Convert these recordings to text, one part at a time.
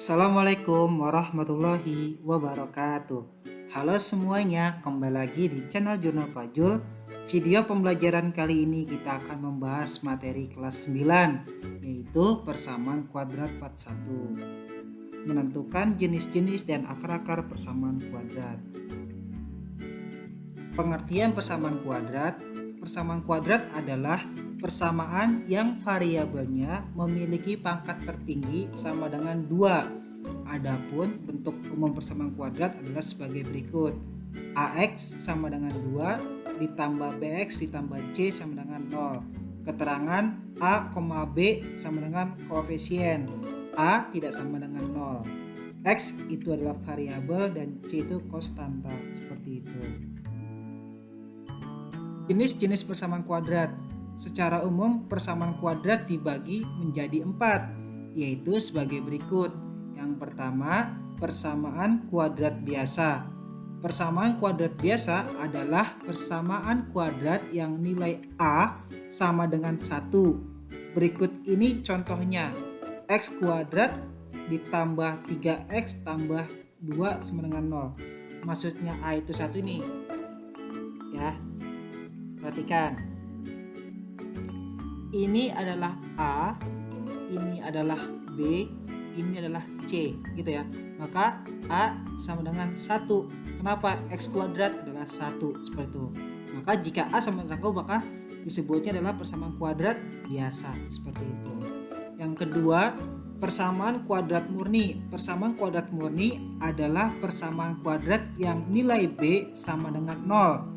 Assalamualaikum warahmatullahi wabarakatuh. Halo semuanya, kembali lagi di channel Jurnal Fajul. Video pembelajaran kali ini kita akan membahas materi kelas 9, yaitu persamaan kuadrat part 1. Menentukan jenis-jenis dan akar-akar persamaan kuadrat. Pengertian persamaan kuadrat. Persamaan kuadrat adalah persamaan yang variabelnya memiliki pangkat tertinggi sama dengan 2. Adapun bentuk umum persamaan kuadrat adalah sebagai berikut. AX sama dengan 2 ditambah BX ditambah C sama dengan 0. Keterangan A, B sama dengan koefisien A tidak sama dengan 0. X itu adalah variabel dan C itu konstanta, seperti itu. Jenis-jenis persamaan kuadrat. Secara umum persamaan kuadrat dibagi menjadi 4, yaitu sebagai berikut. Yang pertama, persamaan kuadrat biasa. Persamaan kuadrat biasa adalah persamaan kuadrat yang nilai A sama dengan 1. Berikut ini contohnya. X kuadrat ditambah 3X tambah 2 sama dengan 0. Maksudnya A itu 1 nih. Ya. Perhatikan. Ini adalah A, ini adalah B, ini adalah C, gitu ya. Maka A sama dengan 1. Kenapa? X kuadrat adalah 1, seperti itu. Maka jika A sama dengan 1, maka disebutnya adalah persamaan kuadrat biasa, seperti itu. Yang kedua, persamaan kuadrat murni. Persamaan kuadrat murni adalah persamaan kuadrat yang nilai B sama dengan 0.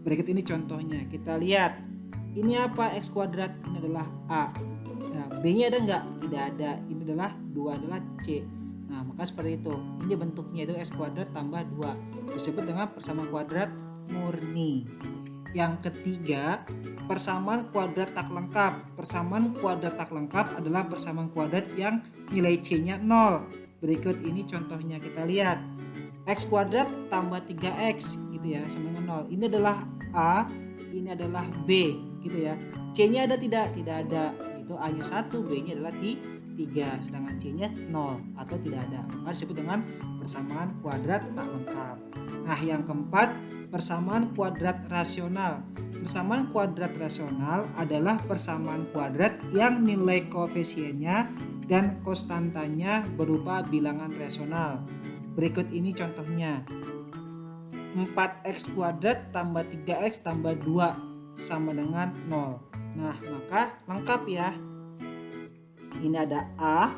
Berikut ini contohnya. Kita lihat. Ini apa? X kuadrat. Ini adalah A. Nah, B-nya ada nggak? Tidak ada. Ini adalah 2 adalah C. Nah, maka seperti itu. Ini bentuknya itu X kuadrat tambah 2. Disebut dengan persamaan kuadrat murni. Yang ketiga, persamaan kuadrat tak lengkap. Persamaan kuadrat tak lengkap adalah persamaan kuadrat yang nilai C-nya 0. Berikut ini contohnya. Kita lihat. X kuadrat tambah 3X gitu ya, sama dengan 0. Ini adalah A, ini adalah B gitu ya. C-nya ada tidak? Tidak ada. Itu A-nya 1, B-nya adalah 3, sedangkan C-nya 0 atau tidak ada. Maka disebut dengan persamaan kuadrat tak lengkap. Nah, yang keempat, persamaan kuadrat rasional. Persamaan kuadrat rasional adalah persamaan kuadrat yang nilai koefisiennya dan konstantanya berupa bilangan rasional. Berikut ini contohnya. 4X kuadrat tambah 3X tambah 2 sama dengan 0. Nah, maka lengkap ya. Ini ada A,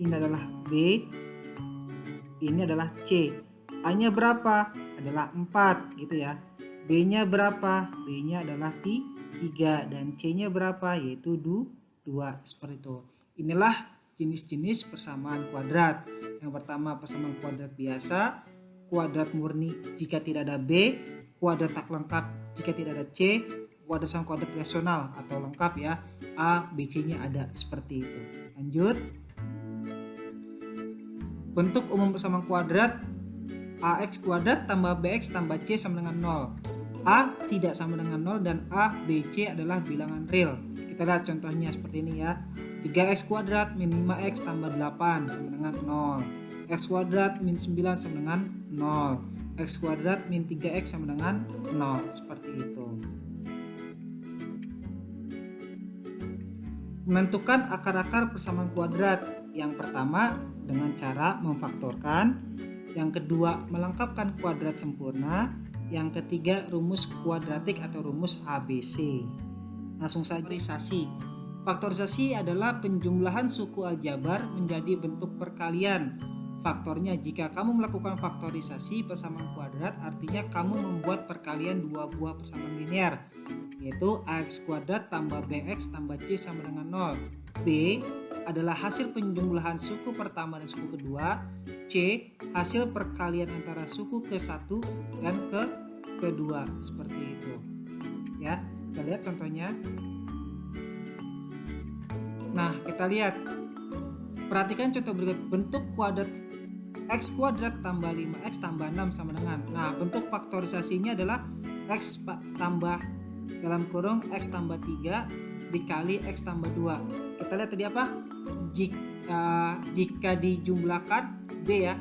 ini adalah B, ini adalah C. A-nya berapa? Adalah 4 gitu ya. B-nya berapa? B-nya adalah 3 dan C-nya berapa? Yaitu 2, seperti itu. Inilah jenis-jenis persamaan kuadrat. Yang pertama persamaan kuadrat biasa, kuadrat murni jika tidak ada B, kuadrat tak lengkap jika tidak ada C, kuadrat rasional atau lengkap ya, A, B, C-nya ada, seperti itu. Lanjut. Bentuk umum persamaan kuadrat. AX kuadrat tambah BX tambah C sama dengan 0. A tidak sama dengan 0 dan A, B, C adalah bilangan real. Kita lihat contohnya seperti ini ya. 3X kuadrat min 5X tambah 8 sama dengan 0. X kuadrat min 9 sama dengan 0. X kuadrat min 3X sama dengan 0. Seperti itu. Menentukan akar-akar persamaan kuadrat. Yang pertama dengan cara memfaktorkan. Yang kedua melengkapkan kuadrat sempurna. Yang ketiga rumus kuadratik atau rumus ABC. Langsung saja. Faktorisasi adalah penjumlahan suku aljabar menjadi bentuk perkalian. Faktornya, jika kamu melakukan faktorisasi persamaan kuadrat, artinya kamu membuat perkalian dua buah persamaan linear, yaitu AX kuadrat tambah BX tambah C sama dengan 0. B adalah hasil penjumlahan suku pertama dan suku kedua. C hasil perkalian antara suku ke-1 dan kedua, seperti itu. Ya, kita lihat contohnya. Nah, kita lihat. Perhatikan contoh berikut. Bentuk kuadrat X kuadrat tambah 5X tambah 6 sama dengan. Nah, bentuk faktorisasinya adalah X tambah dalam kurung X tambah 3 dikali X tambah 2. Kita lihat tadi apa? jika dijumlahkan B ya,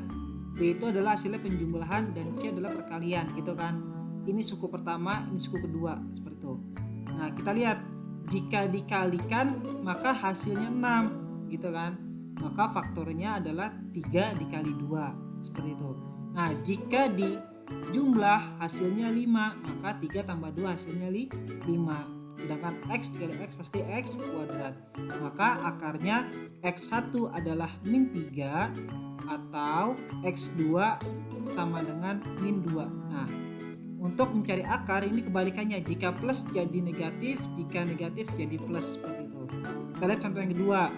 B itu adalah hasilnya penjumlahan dan C adalah perkalian gitu kan. Ini suku pertama, ini suku kedua, seperti itu. Nah kita lihat, jika dikalikan maka hasilnya 6 gitu kan, maka faktornya adalah 3 dikali 2 seperti itu. Nah jika dijumlah hasilnya 5, maka 3 tambah 2 hasilnya 5. Sedangkan X dikali X pasti X kuadrat. Maka akarnya X1 adalah min 3 atau X2 sama dengan min 2. Nah untuk mencari akar ini kebalikannya, jika plus jadi negatif, jika negatif jadi plus, seperti itu. Kita lihat contoh yang kedua.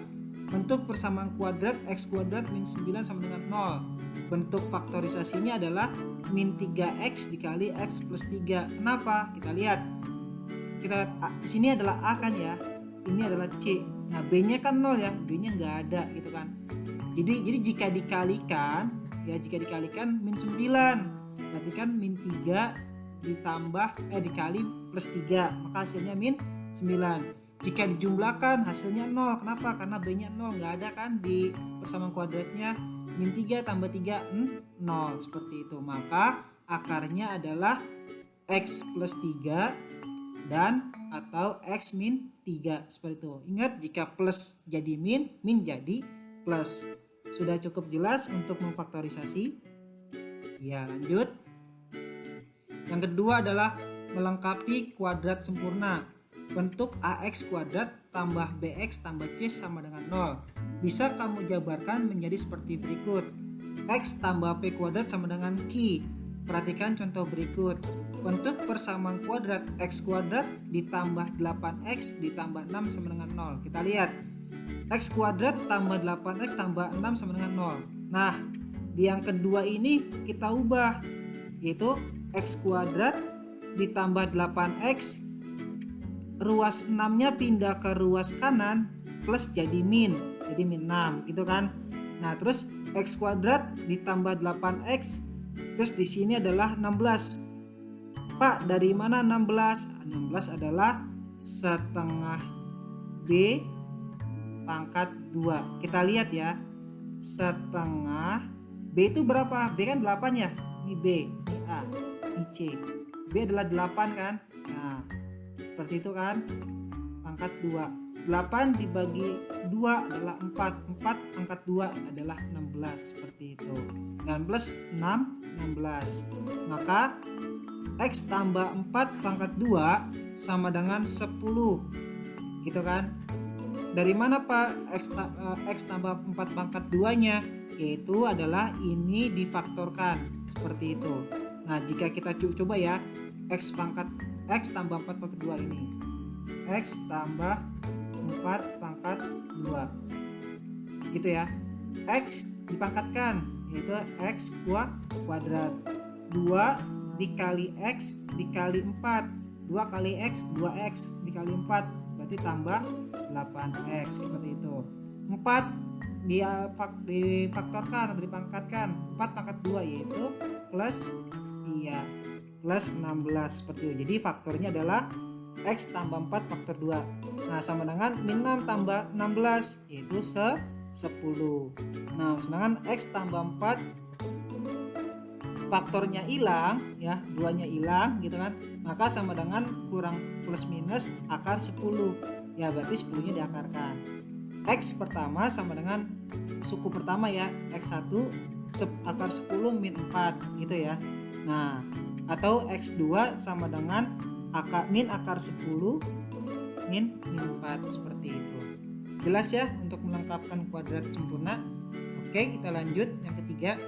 Bentuk persamaan kuadrat X kuadrat min 9 sama dengan 0. Bentuk faktorisasinya adalah min 3X dikali X plus 3. Kenapa? Kita lihat di sini adalah A kan ya, ini adalah C. Nah B nya kan 0 ya, B nya nggak ada gitu kan. Jadi jika dikalikan ya, jika dikalikan min 9, berarti kan min 3 dikali plus 3, maka hasilnya min 9. Jika dijumlahkan hasilnya 0. Kenapa? Karena B nya 0, nggak ada kan di persamaan kuadratnya. Min 3 tambah 3 0, seperti itu. Maka akarnya adalah X plus 3 dan atau X min 3, seperti itu. Ingat, jika plus jadi min, min jadi plus. Sudah cukup jelas untuk memfaktorisasi? Ya, lanjut. Yang kedua adalah melengkapi kuadrat sempurna. Bentuk AX kuadrat tambah BX tambah C sama dengan 0. Bisa kamu jabarkan menjadi seperti berikut. X tambah P kuadrat sama dengan Q. Perhatikan contoh berikut. Bentuk persamaan kuadrat X kuadrat ditambah 8X ditambah 6 sama dengan 0. Kita lihat. X kuadrat tambah 8X tambah 6 sama dengan 0. Nah, di yang kedua ini kita ubah, yaitu X kuadrat ditambah 8X, ruas 6 nya pindah ke ruas kanan plus jadi min 6 gitu kan. Nah terus X kuadrat ditambah 8X, terus di sini adalah 16. Pak, dari mana 16? 16 adalah setengah B pangkat 2. Kita lihat ya, setengah B itu berapa? B kan 8 ya. Ini B, ini A, ini C. B adalah 8 kan. Nah seperti itu kan, pangkat 2. 8 dibagi 2 adalah 4. 4 pangkat 2 adalah 16, seperti itu. Dan plus 6, 16. Maka X tambah 4 pangkat 2 sama dengan 10. Gitu kan. Dari mana Pak X tambah 4 pangkat 2 nya? Yaitu adalah ini difaktorkan, seperti itu. Nah jika kita coba ya, X tambah 4 pangkat 2 ini, X tambah 4 pangkat 2 gitu ya. X dipangkatkan, yaitu X kuadrat. 2 dikali X dikali 4, 2 kali X 2X dikali 4, berarti tambah 8X, seperti itu. 4 difaktorkan atau dipangkatkan, 4 pangkat 2 yaitu plus plus 16, seperti itu. Jadi faktornya adalah X tambah 4 faktor 2. Nah sama dengan min 6 tambah 16 yaitu 10. Nah sedangkan X tambah 4 faktornya hilang ya, 2 nya hilang gitu kan, maka sama dengan kurang plus minus akar 10 ya, berarti 10 nya diakarkan. X pertama sama dengan suku pertama ya, X1 akar 10 min 4 gitu ya. Nah atau X2 sama dengan min akar 10 min 4, seperti itu. Jelas ya untuk melengkapkan kuadrat sempurna. Oke, kita lanjut yang ketiga,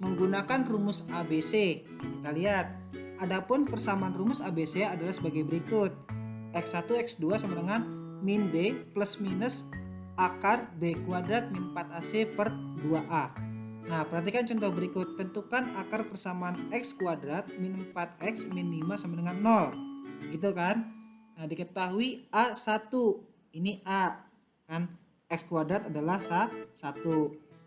menggunakan rumus ABC. Kita lihat, adapun persamaan rumus ABC adalah sebagai berikut. X1 X2 sama dengan min B plus minus akar B kuadrat min 4AC per 2A. Nah perhatikan contoh berikut. Tentukan akar persamaan X kuadrat min 4X min 5 sama dengan 0 gitu kan. Nah diketahui A1, ini A kan, X kuadrat adalah 1,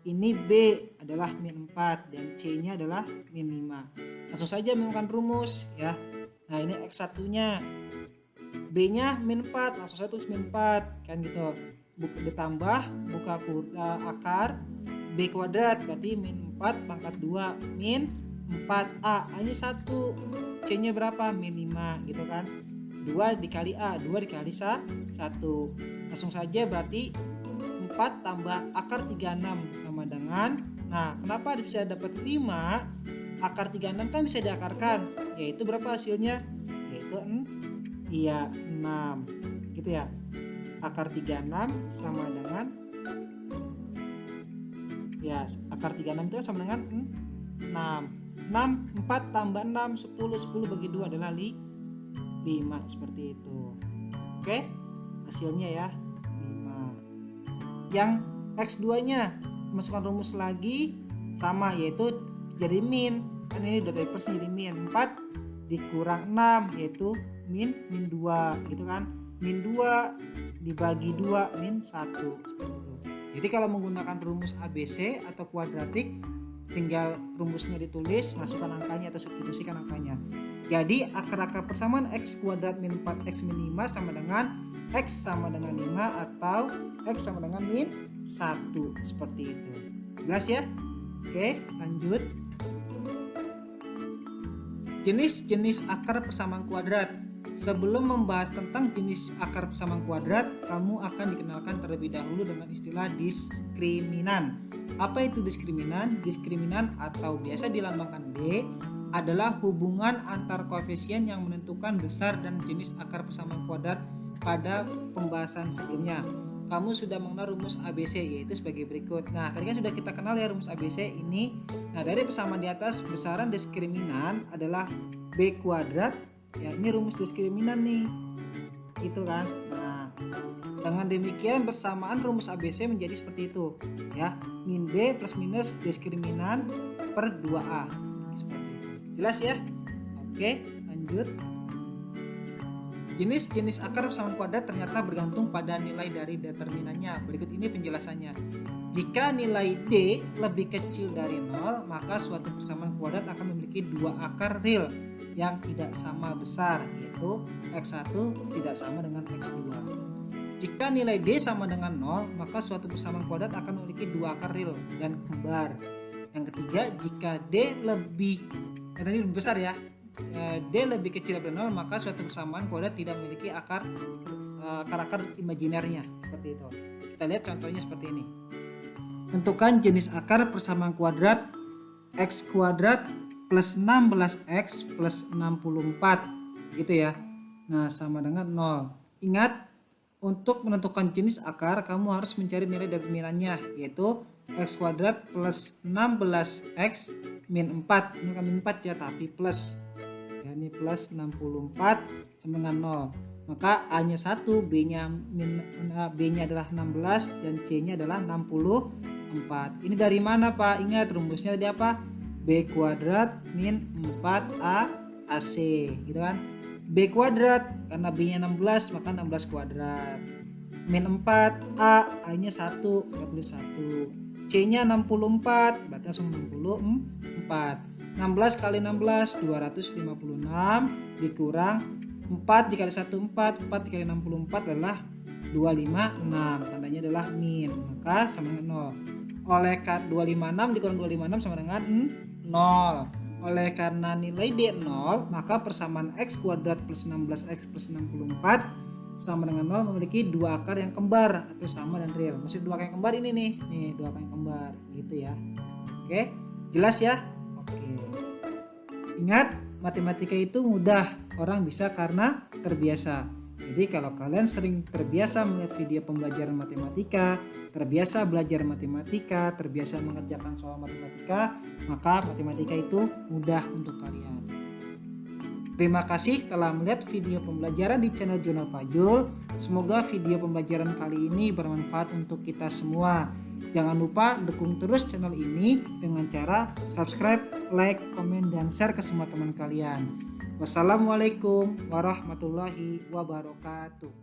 ini B adalah min 4 dan C nya adalah min 5. Langsung saja menggunakan rumus ya. Nah ini X1 nya, B nya min 4, langsung saja tulis min 4 kan gitu. ditambah akar B kuadrat, berarti min 4 pangkat 2 min 4A. A nya 1, C nya berapa? Min 5 gitu kan. 2 dikali A, 2 dikali 1. Langsung saja berarti 4 tambah akar 36 sama dengan, nah kenapa bisa dapat 5? Akar 36 kan bisa diakarkan, yaitu berapa hasilnya? Yaitu 6 gitu ya. Akar 36 sama dengan, ya akar 36 itu sama dengan 6. 4 tambah 6 10 bagi 2 adalah 5 seperti itu. Oke, hasilnya ya 5. Yang X2 nya masukkan rumus lagi sama, yaitu jadi min, kan ini udah dari persen jadi min 4 dikurang 6 yaitu min 2 gitu kan. Min 2 dibagi 2 min 1 seperti itu. Jadi kalau menggunakan rumus ABC atau kuadratik, tinggal rumusnya ditulis, masukkan angkanya atau substitusikan angkanya. Jadi akar-akar persamaan X kuadrat min 4X min 5 sama dengan X sama dengan 5 atau X sama dengan min 1 seperti itu. Jelas ya? Oke, lanjut. Jenis-jenis akar persamaan kuadrat. Sebelum membahas tentang jenis akar persamaan kuadrat, kamu akan dikenalkan terlebih dahulu dengan istilah diskriminan. Apa itu diskriminan? Diskriminan atau biasa dilambangkan D adalah hubungan antar koefisien yang menentukan besar dan jenis akar persamaan kuadrat pada pembahasan sebelumnya. Kamu sudah mengenal rumus ABC, yaitu sebagai berikut. Nah, tadi kan sudah kita kenal ya rumus ABC ini. Nah, dari persamaan di atas, besaran diskriminan adalah B kuadrat. Ya, ini rumus diskriminan nih, gitu kan. Nah, dengan demikian persamaan rumus ABC menjadi seperti itu, ya, min B plus minus diskriminan per 2A, seperti itu. Jelas ya? Oke, lanjut. Jenis-jenis akar persamaan kuadrat ternyata bergantung pada nilai dari determinannya. Berikut ini penjelasannya. Jika nilai D lebih kecil dari 0, maka suatu persamaan kuadrat akan memiliki dua akar real yang tidak sama besar, yaitu X1 tidak sama dengan X2. Jika nilai D sama dengan 0, maka suatu persamaan kuadrat akan memiliki dua akar real dan kembar. Yang ketiga, jika D lebih besar ya, D lebih kecil dari 0, maka suatu persamaan kuadrat tidak memiliki akar imajinernya, seperti itu. Kita lihat contohnya seperti ini. Tentukan jenis akar persamaan kuadrat X kuadrat plus 16X plus 64 gitu ya. Nah, sama dengan 0. Ingat, untuk menentukan jenis akar kamu harus mencari nilai determinannya, yaitu X kuadrat plus 16X min 4. Ini kan min 4 ya, tapi plus ya, ini plus 64 sama dengan 0. Maka A nya 1, B nya adalah 16 dan C nya adalah 64. Ini dari mana Pak? Ingat rumusnya dari apa? B kuadrat min 4A AC gitu kan. B kuadrat karena B nya 16 maka 16 kuadrat. Min 4A, A nya 1, 41. C nya 64 berarti langsung 64. 16 kali 16 256 dikurang 4 dikali 1 4 dikali 64 adalah 256, tandanya adalah min, maka sama dengan 0. Oleh 256 dikurang 256 sama dengan 0. Oleh karena nilai D 0, maka persamaan X kuadrat plus 16X plus 64 sama dengan 0 memiliki dua akar yang kembar atau sama dan real. Maksud dua akar yang kembar ini nih dua akar yang kembar gitu ya. Oke, jelas ya? Oke. Ingat, matematika itu mudah, orang bisa karena terbiasa. Jadi kalau kalian sering terbiasa melihat video pembelajaran matematika, terbiasa belajar matematika, terbiasa mengerjakan soal matematika, maka matematika itu mudah untuk kalian. Terima kasih telah melihat video pembelajaran di channel Jurnal Fajrul. Semoga video pembelajaran kali ini bermanfaat untuk kita semua. Jangan lupa dukung terus channel ini dengan cara subscribe, like, komen, dan share ke semua teman kalian. Wassalamualaikum warahmatullahi wabarakatuh.